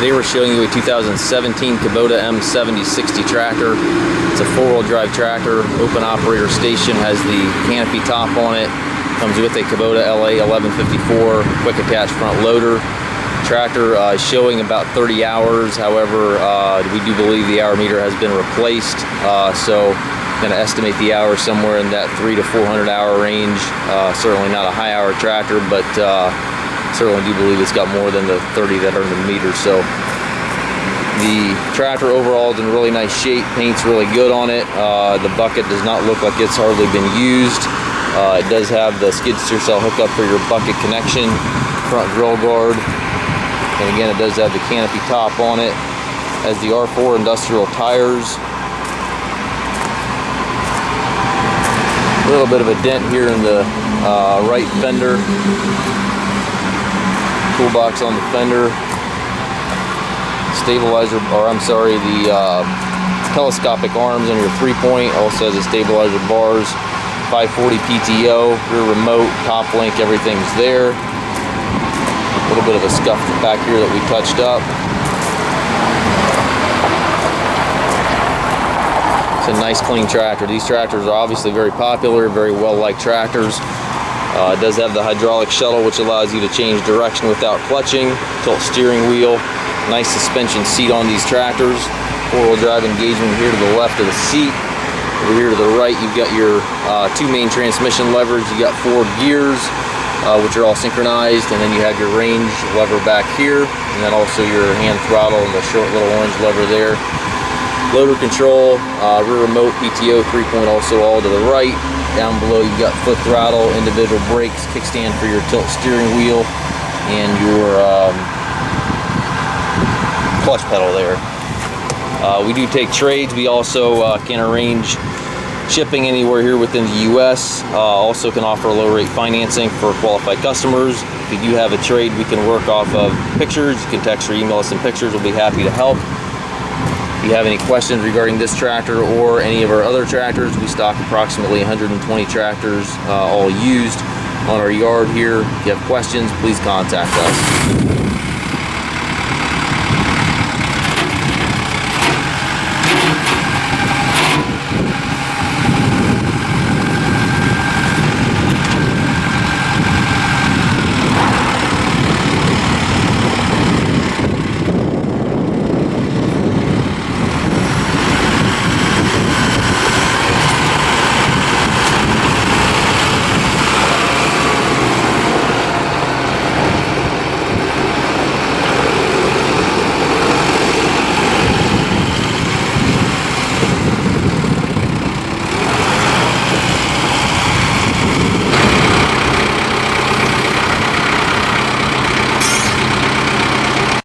Today we're showing you a 2017 Kubota M7060 tractor. It's a four-wheel drive tractor, open operator station, has the Canopy top on it, comes with a Kubota LA 1154 quick attach front loader. Tractor is showing about 30 hours, however we do believe the hour meter has been replaced, so I'm going to estimate the hours somewhere in that 300 to 400 hour range. Certainly not a high hour tractor, but certainly do believe it's got more than the 30 that are in the meter. So the tractor overall is in really nice shape. Paint's really good on it. The bucket does not look like it's hardly been used. It does have the skid steer cell hookup for your bucket connection, front grill guard, and again it does have the Canopy top on it. Has the R4 industrial tires. A little bit of a dent here in the right fender. Toolbox on the fender. Stabilizer, or I'm sorry, the telescopic arms on your 3-point. Also has a stabilizer bars. 540 PTO, rear remote, top link, everything's there. A little bit of a scuff back here that we touched up. It's a nice clean tractor. These tractors are obviously very popular, very well-liked tractors. It does have the hydraulic shuttle, which allows you to change direction without clutching. Tilt steering wheel. Nice suspension seat on these tractors. Four-wheel drive engagement here to the left of the seat. Over here to the right, you've got your two main transmission levers. You got 4 gears, which are all synchronized, and then you have your range lever back here, and then also your hand throttle and the short little orange lever there. Loader control, rear remote, PTO 3-point also all to the right. Down below you've got foot throttle, individual brakes, kickstand for your tilt steering wheel, and your clutch pedal there. We do take trades. We also can arrange shipping anywhere here within the U.S. Also can offer low rate financing for qualified customers. If you do have a trade, we can work off of pictures. You can text or email us some pictures. We'll be happy to help. If you have any questions regarding this tractor or any of our other tractors, we stock approximately 120 tractors, all used, on our yard here. If you have questions, please contact us.